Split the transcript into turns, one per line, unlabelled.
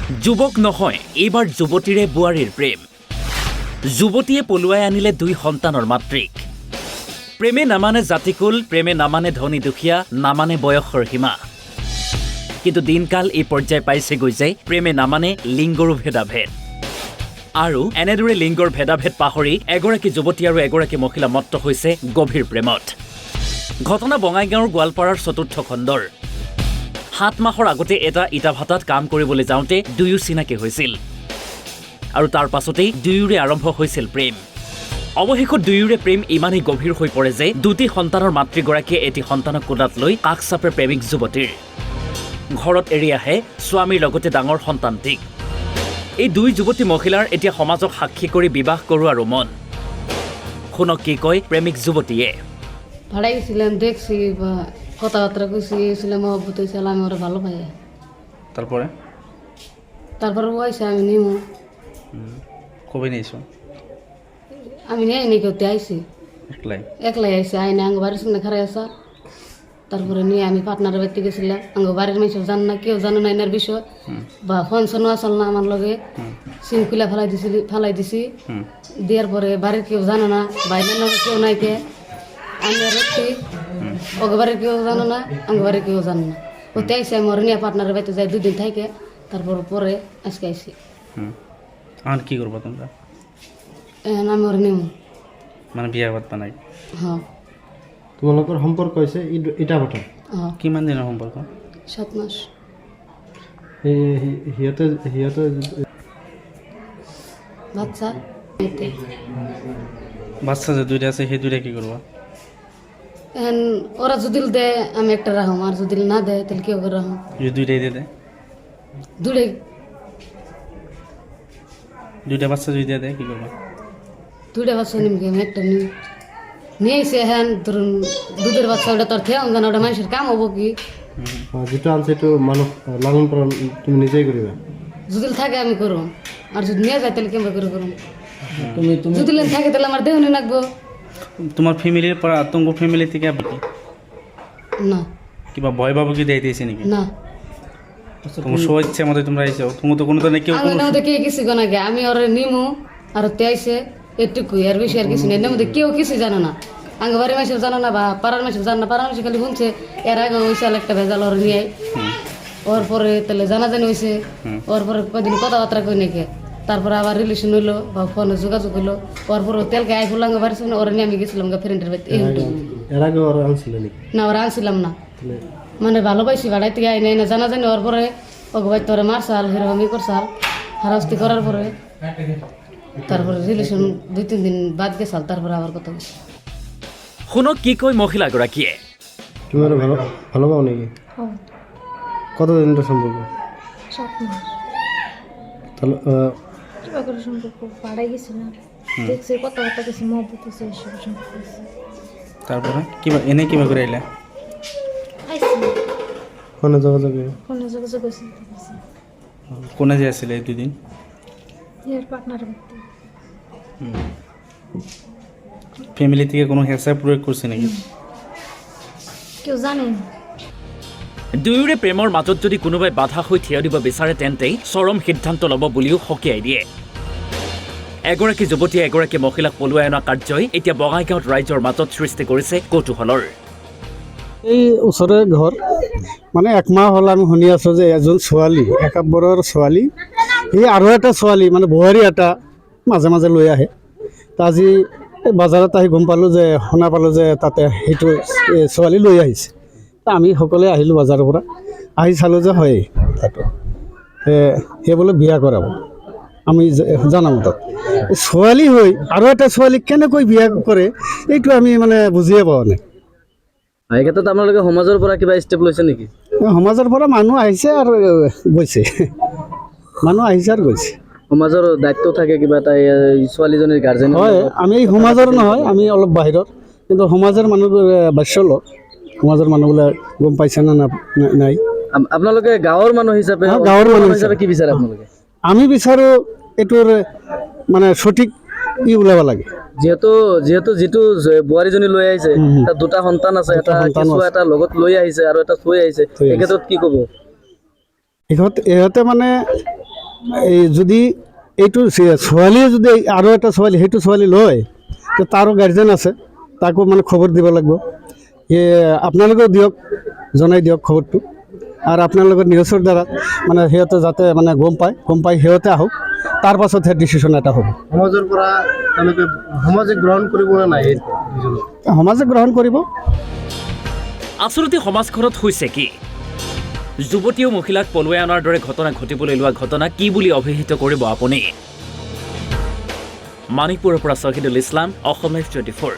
যুৱক নহয়, এইবাৰ যুৱতীৰে বোৱাৰীৰ প্ৰেম। যুৱতীয়ে পলুৱাই আনিলে 2 সন্তানৰ মাতৃক। প্ৰেমে নামানে জাতিকুল, প্ৰেমে নামানে ধনী দুখীয়া, নামানে বয়সৰ সীমা। কিন্তু দিনকাল এই পৰ্যায় পাইছেগৈ যে প্ৰেমে নামানে লিংগৰো ভেদাভেদ। আৰু এনেদৰে লিংগৰ ভেদাভেদ পাহৰি এগৰাকী যুৱতী আৰু এগৰাকী মহিলা মত্ত হৈছে গভীৰ প্ৰেমত। ঘটনা বঙাইগাঁৱৰ গোৱালপাৰাৰ 4ৰ্থ খণ্ডৰ। 7 মাহৰ আগতে এটা ইটা ভাটাত কাম কৰিবলৈ যাওঁতে দুয়ো চিনাকি হৈছিল আৰু তাৰ পাছতেই দুয়োৰে আৰম্ভ হৈছিল প্ৰেম। অৱশেষত দুয়োৰে প্ৰেম ইমানেই গভীৰ হৈ পৰে যে 2টি সন্তানৰ মাতৃগৰাকীয়ে এটি সন্তানক কোলাত লৈ কাষ চাপে প্ৰেমিক যুৱতীৰ। ঘৰত এৰি আহে স্বামীৰ লগতে ডাঙৰ সন্তানটিক। এই 2 যুৱতী মহিলাৰ এতিয়া সমাজক সাক্ষী কৰি বিবাহ কৰোৱাৰো মন। শুনক কি কয় প্ৰেমিক যুৱতীয়ে।
ভাড়াই গেছিলাম, দেখছি বা কথাবার্তা কইছিলাম, মহব্বত হয়েছিল, আমি ওরা ভালো পাই। তারপরে ওইসে আমি নিমু।
কবে নিয়েছো?
আমি নেই নি করতে আইসি, একলাই আইসি, আইনে আঙ্গ বাড়ির সামনে খারাই আসা। তারপরে নিয়ে আমি পার্টনারের বাড়িতে গেছিলাম। আঙ্গ বাড়ির মেয়েসব জান না, কেউ জানে না এনার বিষয়, বা ফোন শোনো আসল না আমার লগে। সিম খুলে ফালাই দিছি, দেওয়ার পরে বাড়ির কেউ জানে না, বাইরের লগে কেউ নাই কে। আমি আর ওকে বাড়ির কেউ জানে না, আঙ্গ বাড়ির কেউ জানে না। ওতে আইসি আমি ওর নিয়ে পার্টনারের বাড়িতে যাই 2 দিন থাকে, তারপর পরে আজকে আইসি।
আর কি করবো তোমরা?
আমি ওর নিমু,
মানে বিয়া করতে নাই?
হ্যাঁ।
তোমালোকৰ সম্পৰ্ক হৈছে ইটা ভাটা?
হ্যাঁ,
কিমান দিনৰ সম্পৰ্ক?
7 মাস।
সিহঁতে
বাচ্চা
বাচ্চা যে 2টা আছে সেই 2টা কি করবা?
এখন ওরা যদি দেয় আমি একটা রাখুম, আর যদি না দেয় তাহলে কেউ করে রাখুম।
যদি 2টাই দিয়ে দেয়?
দুটাই
2টা বাচ্চা যদি দিয়ে দেয় কি করবা?
2টা বাচ্চা নিমকে আমি একটা নিয়ে এসে হ্যাঁ ধরুন দুধের বাচ্চা, ওটা তোর খেয়ে জানা, ওটা মানুষের কাম হবো কি?
যিটো আনছে এইটো মানুহ লালন পালন তুমি নিজেই কৰিবা?
যদি থাকে আমি করুম, আর যদি নিয়ে যায় তাহলে কেমন করে করুম? যদি থাকে তাহলে আমার দেহ নিয়ে রাখবো
তোমার ফ্যামিলির পর তোমার ফ্যামিলি থেকে আপনি কি
না,
কিবা ভয় বাবু কি দিয়ে দিয়েছে নাকি?
না।
তোমার স্বেচ্ছা মতো তোমরা আইছো, তুমি তো কোনো তো কেউ
আমি না ওদের কে কিছু গো নাকি, আমি ওরে নিমু আর তে আইসে এটুকুই, আর বেশি আর কিছু নেই। এর মধ্যে কেউ কিছু জানে না, আঙ্গবাড়ির মাসেও জানে না, বা পাড়ার মাসেও জানে না। পাড়ার মাসে খালি শুনছে এর আগে ওই সাল একটা ভেজাল ওর নিয়ে, ওর পরে তাহলে জানাজানি হয়েছে, ওর পরে কদিন কথাবার্তা কই নাকি, তারপরে আবার রিলেশন হইলো বা ফোনে যোগাযোগ হইলো, ওর পরে তেলকে আই ফুল আঙ্গবাড়ির সামনে ওর নিয়ে আমি গেছিলাম ফ্রেন্ডের বাড়িতে।
এর আগে ওরা আনছিল নাকি?
না, ওরা আনছিলাম না, মানে ভালোবাসি বাড়াই থেকে আই নাই না, জানাজানি ওর পরে ওকে ভাই তোরে মারসাল, হিরোমি করসাল, হারাস্তি করার পরে তারপরে রিলেশন 2-3 দিন বাদ গেছাল, তারপরে আবার কথা বলছি।
শুনক কি কয় মহিলাগৰাকীয়ে।
তুমি ওরা ভালো পাও নাকি? কতদিন ধরে সম্পর্ক?
7 মাস।
তাহলে
কিবা করে সম্পর্ক পাড়াই গেছিলাম, দেখছি কথাবার্তা কিছু মহব্বত হয়েছে, এসব সম্পর্ক হয়েছে।
তারপরে কিবা এনে কিবা করে আইলা?
আইসি
ফোনে যোগাযোগ
ফোনে যোগাযোগ হয়েছে,
কোনে যে আসলে এই 2 দিন?
এর পার্টনার বাড়িতে।
ফ্যামিলি থেকে কোনো হেসা প্রয়োগ করছে নাকি?
কেউ জানে না।
দুয়োৰে প্ৰেমৰ মাজত যদি কোনোবাই বাধা হৈ থিয় দিব বিচাৰে তেন্তেই চৰম সিদ্ধান্ত ল'ব বুলিও সকীয়াই দিয়ে। এগৰাকী যুৱতীয়ে এগৰাকী মহিলাক পলুৱাই অনা কাৰ্যই এতিয়া বঙাইগাঁৱত ৰাইজৰ মাজত সৃষ্টি কৰিছে কৌতূহলৰ।
এই ওচৰৰে ঘৰ, মানে 1 মাহ হ'ল আমি শুনি আছোঁ যে এজন ছোৱালী, 1 বছৰৰ ছোৱালী, সি আৰু এটা ছোৱালী মানে বোৱাৰী এটা মাজে মাজে লৈ আহে। তো আজি বজাৰত আহি গম পালোঁ যে, শুনা পালোঁ যে তাতে সেইটো ছোৱালী লৈ আহিছে। তো আমি সকলোৱে আহিলোঁ বজাৰৰ পৰা, আহি চালোঁ যে হয় তাতো সেই বোলে বিয়া কৰাব। আমি জানাম তাত ছোৱালী হৈ আৰু এটা ছোৱালীক কেনেকৈ বিয়া কৰে এইটো আমি মানে বুজিয়ে পোৱা নাই।
এই ক্ষেত্ৰত আপোনালোকে সমাজৰ পৰা কিবা ষ্টেপ লৈছে নেকি?
সমাজৰ পৰা মানুহ আহিছে আৰু গৈছে, মানুহ আহিছে আৰু গৈছে।
সমাজৰ দায়িত্ব থাকে কিবা এটা, ছোৱালীজনীৰ গাৰ্জেন
হয়, আমি সমাজৰ নহয়, আমি অলপ বাহিৰৰ, কিন্তু সমাজৰ মানুহ বাচ্য লোক, সমাজৰ মানুহবিলাক গম পাইছে না নাই?
আপোনালোকে গাঁৱৰ মানুহ হিচাপে,
গাঁৱৰ মানুহ
হিচাপে কি বিচাৰে আপোনালোকে?
আমি বিচাৰোঁ এইটোৰ মানে সঠিক ওলাব লাগে।
যিহেতু যিটো বোৱাৰীজনী লৈ আহিছে তাত 2টা সন্তান আছে, এটা কেঁচুৱা এটা লগত লৈ আহিছে আৰু এটা থৈ আহিছে, এই ক্ষেত্ৰত কি ক'ব?
ইহঁতে মানে এই যদি এইটো ছোৱালীয়ে যদি আৰু এটা ছোৱালী সেইটো ছোৱালী লয় তো তাৰো গাৰ্জেন আছে, তাকো মানে খবৰ দিব লাগিব। আপোনালোকেও দিয়ক, জনাই দিয়ক খবৰটো। আৰু আপোনালোকৰ নিউজৰ দ্বাৰা মানে সিহঁতে যাতে মানে গম পাই সিহঁতে আহক, তাৰ পাছতহে ডিচিশ্যন এটা হ'ব।
সমাজৰ পৰা তেওঁলোকে সমাজে গ্ৰহণ কৰিব নে নাই?
সমাজে গ্ৰহণ কৰিব।
আচলতে সমাজখনত হৈছে কি? যুৱতীয়েও মহিলাক পলুৱাই অনাৰ দৰে ঘটনা ঘটিবলৈ লোৱা ঘটনা কি বুলি অভিহিত কৰিব আপুনি? মানিকপুৰৰ পৰা শ্বহীদুল ইছলাম, অসম লাইভ 24।